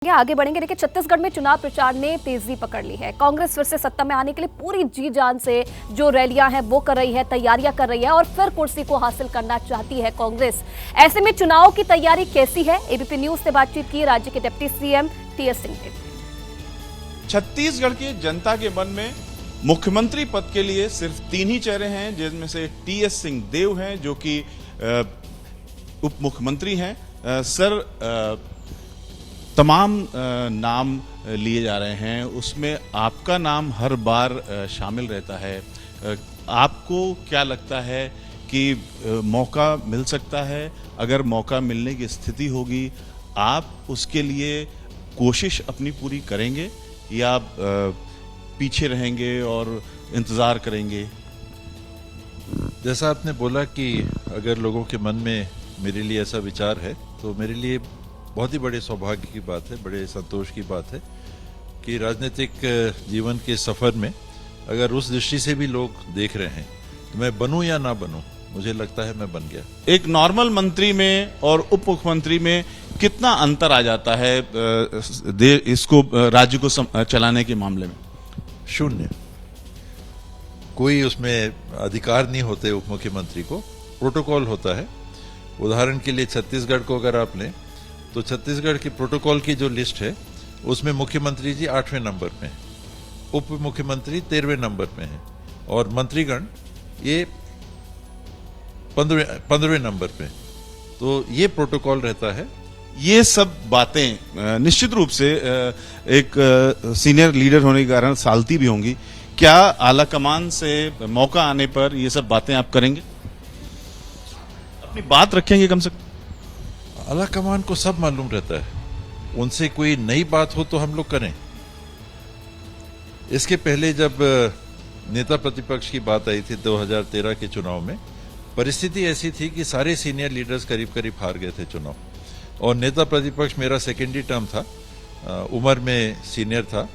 आगे बढ़ेंगे। देखिए, छत्तीसगढ़ में चुनाव प्रचार ने तेजी पकड़ ली है। कांग्रेस फिर से सत्ता में आने के लिए पूरी जी जान से जो रैलियां हैं वो कर रही है, तैयारियां कर रही है और फिर कुर्सी को हासिल करना चाहती है कांग्रेस। ऐसे में चुनाव की तैयारी कैसी है, एबीपी न्यूज से बातचीत की राज्य के डिप्टी सीएम टीएस सिंह ने। छत्तीसगढ़ की जनता के मन में मुख्यमंत्री पद के लिए सिर्फ 3 ही चेहरे हैं, जिनमें से टीएस सिंह देव हैं जो कि उप मुख्यमंत्री हैं। तमाम नाम लिए जा रहे हैं, उसमें आपका नाम हर बार शामिल रहता है। आपको क्या लगता है कि मौका मिल सकता है? अगर मौका मिलने की स्थिति होगी, आप उसके लिए कोशिश अपनी पूरी करेंगे या पीछे रहेंगे और इंतजार करेंगे? जैसा आपने बोला कि अगर लोगों के मन में मेरे लिए ऐसा विचार है, तो मेरे लिए बहुत ही बड़े सौभाग्य की बात है, बड़े संतोष की बात है कि राजनीतिक जीवन के सफर में अगर उस दृष्टि से भी लोग देख रहे हैं तो मैं बनूं या ना बनूं, मुझे लगता है मैं बन गया। एक नॉर्मल मंत्री में और उप मुख्यमंत्री में कितना अंतर आ जाता है इसको राज्य को चलाने के मामले में? शून्य। कोई उसमें अधिकार नहीं होते उप मुख्यमंत्री को, प्रोटोकॉल होता है। उदाहरण के लिए छत्तीसगढ़ को अगर आप लें तो छत्तीसगढ़ की प्रोटोकॉल की जो लिस्ट है उसमें मुख्यमंत्री जी 8वें नंबर पे हैं, उप मुख्यमंत्री 13वें नंबर पे हैं और मंत्रीगण ये 15वें नंबर पे। तो ये प्रोटोकॉल रहता है। ये सब बातें निश्चित रूप से एक सीनियर लीडर होने के कारण सालती भी होंगी। क्या आला कमान से मौका आने पर ये सब बातें आप करेंगे, अपनी बात रखेंगे? कम से कम आला कमान को सब मालूम रहता है, उनसे कोई नई बात हो तो हम लोग करें। इसके पहले जब नेता प्रतिपक्ष की बात आई थी 2013 के चुनाव में, परिस्थिति ऐसी थी कि सारे सीनियर लीडर्स करीब करीब हार गए थे चुनाव और नेता प्रतिपक्ष मेरा सेकेंडरी टर्म था। उम्र में सीनियर था,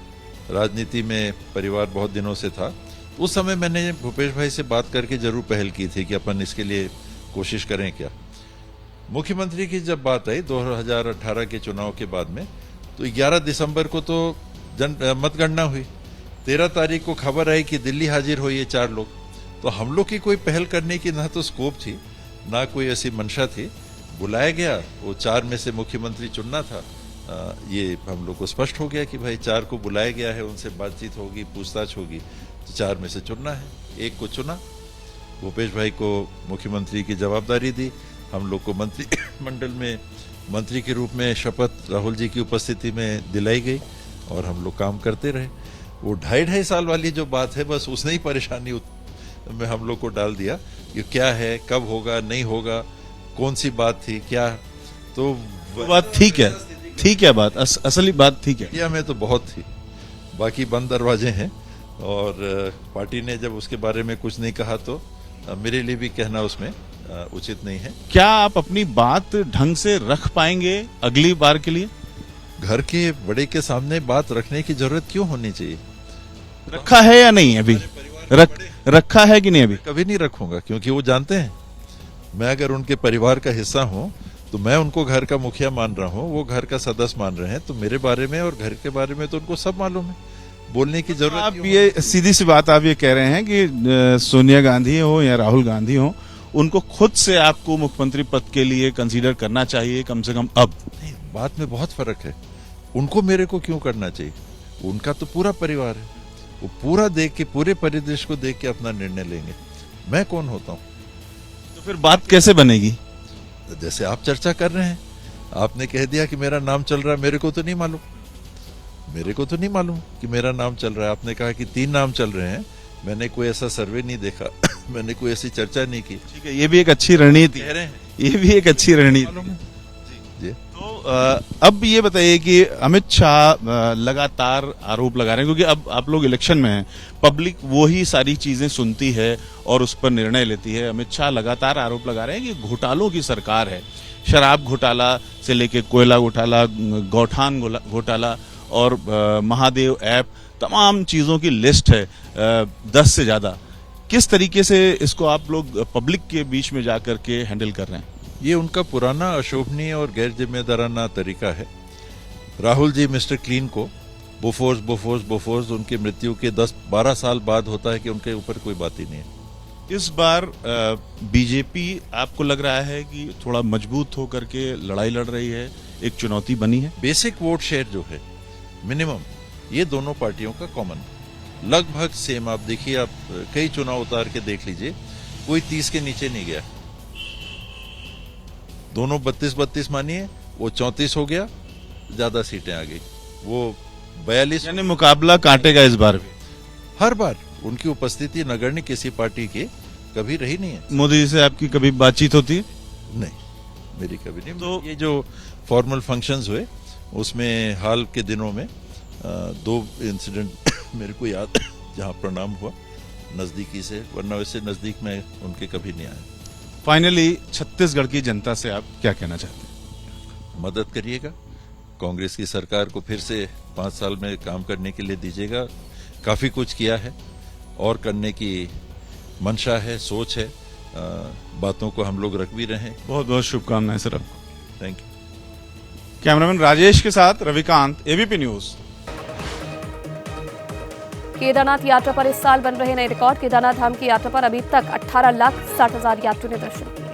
राजनीति में परिवार बहुत दिनों से था। उस समय मैंने भूपेश भाई से बात करके जरूर पहल की थी कि अपन इसके लिए कोशिश करें क्या। मुख्यमंत्री की जब बात आई 2018 के चुनाव के बाद में, तो 11 दिसंबर को तो मतगणना हुई। 13 तारीख को खबर आई कि दिल्ली हाजिर हो ये 4 लोग। तो हम लोग की कोई पहल करने की ना तो स्कोप थी, ना कोई ऐसी मंशा थी। बुलाया गया, वो 4 में से मुख्यमंत्री चुनना था। ये हम लोग को स्पष्ट हो गया कि भाई 4 को बुलाया गया है, उनसे बातचीत होगी, पूछताछ होगी, तो 4 में से चुनना है। एक को चुना, भूपेश भाई को मुख्यमंत्री की जवाबदारी दी। हम लोग को मंत्री मंडल में मंत्री के रूप में शपथ राहुल जी की उपस्थिति में दिलाई गई और हम लोग काम करते रहे। वो 2.5 साल वाली जो बात है, बस उसने ही परेशानी में हम लोग को डाल दिया कि क्या है, कब होगा, नहीं होगा, कौन सी बात थी, क्या। तो बात ठीक है, ठीक है, बात असली बात ठीक है। इंडिया में तो बहुत थी, बाकी बंद दरवाजे हैं और पार्टी ने जब उसके बारे में कुछ नहीं कहा तो मेरे लिए भी कहना उसमें उचित नहीं है। क्या आप अपनी बात ढंग से रख पाएंगे अगली बार के लिए? घर के बड़े के सामने बात रखने की जरूरत क्यों होनी चाहिए? रखा है या नहीं अभी? रखा है कि नहीं अभी? कभी नहीं रखूंगा, क्योंकि वो जानते हैं मैं अगर उनके परिवार का हिस्सा हूं तो मैं उनको घर का मुखिया मान रहा हूं, वो घर का सदस्य मान रहे हैं, तो मेरे बारे में और घर के बारे में तो उनको सब मालूम है। बोलने की जरूरत आप ये सीधी सी बात आप ये कह रहे हैं कि सोनिया गांधी हो या राहुल गांधी हो, उनको खुद से आपको मुख्यमंत्री पद के लिए कंसीडर करना चाहिए कम से कम अब? नहीं, बात में बहुत फर्क है। उनको मेरे को क्यों करना चाहिए? उनका तो पूरा परिवार है, वो पूरा देख के, पूरे परिदृश्य को देख के अपना निर्णय लेंगे। मैं कौन होता हूँ? तो फिर बात कैसे बनेगी? जैसे आप चर्चा कर रहे हैं, आपने कह दिया कि मेरा नाम चल रहा है, मेरे को तो नहीं मालूम, मेरे को तो नहीं मालूम कि मेरा नाम चल रहा है। आपने कहा कि 3 नाम चल रहे हैं, मैंने कोई ऐसा सर्वे नहीं देखा मैंने कोई ऐसी चर्चा नहीं की। ठीक है, ये भी एक अच्छी रणनीति है, ये भी एक अच्छी रणनीति है। जी। तो अब ये बताइए कि अमित शाह लगातार आरोप लगा रहे हैं, क्योंकि अब आप लोग इलेक्शन में हैं, पब्लिक वो ही सारी चीजें सुनती है और उस पर निर्णय लेती है। अमित शाह लगातार आरोप लगा रहे हैं कि घोटालों की सरकार है। शराब घोटाला से लेके कोयला घोटाला, गौठान घोटाला और महादेव ऐप, तमाम चीजों की लिस्ट है 10 से ज्यादा। किस तरीके से इसको आप लोग पब्लिक के बीच में जाकर के हैंडल कर रहे हैं? ये उनका पुराना अशोभनीय और गैर जिम्मेदाराना तरीका है। राहुल जी मिस्टर क्लीन को बोफोर्स उनकी मृत्यु के 10-12 साल बाद होता है कि उनके ऊपर कोई बात ही नहीं है। इस बार बीजेपी आपको लग रहा है कि थोड़ा मजबूत होकर के लड़ाई लड़ रही है, एक चुनौती बनी है? बेसिक वोट शेयर जो है मिनिमम, ये दोनों पार्टियों का कॉमन लगभग सेम। आप देखिए, आप कई चुनाव उतार के देख लीजिए, कोई 30 के नीचे नहीं गया। दोनों 32 मानिए, वो 34 हो गया, ज्यादा सीटें आ गई। वो 42, यानी मुकाबला काटेगा इस बार भी। हर बार उनकी उपस्थिति नगण्य किसी पार्टी की कभी रही नहीं है। मोदी जी से आपकी कभी बातचीत होती है? नहीं, मेरी कभी नहीं। तो ये जो फॉर्मल फंक्शंस हुए, उसमें हाल के दिनों में 2 इंसिडेंट मेरे को याद, जहां प्रणाम हुआ नजदीकी से, वरना वैसे नजदीक में उनके कभी नहीं आए। फाइनली छत्तीसगढ़ की जनता से आप क्या कहना चाहते हैं? मदद करिएगा, कांग्रेस की सरकार को फिर से 5 साल में काम करने के लिए दीजिएगा। काफी कुछ किया है और करने की मंशा है, सोच है। बातों को हम लोग रख भी रहे हैं। बहुत बहुत शुभकामनाएं सर आपको। Thank you. कैमरामैन राजेश के साथ रविकांत, एबीपी न्यूज। केदारनाथ यात्रा पर इस साल बन रहे नए रिकॉर्ड। केदारनाथ धाम की यात्रा पर अभी तक 18,60,000 यात्रियों ने दर्शन किया।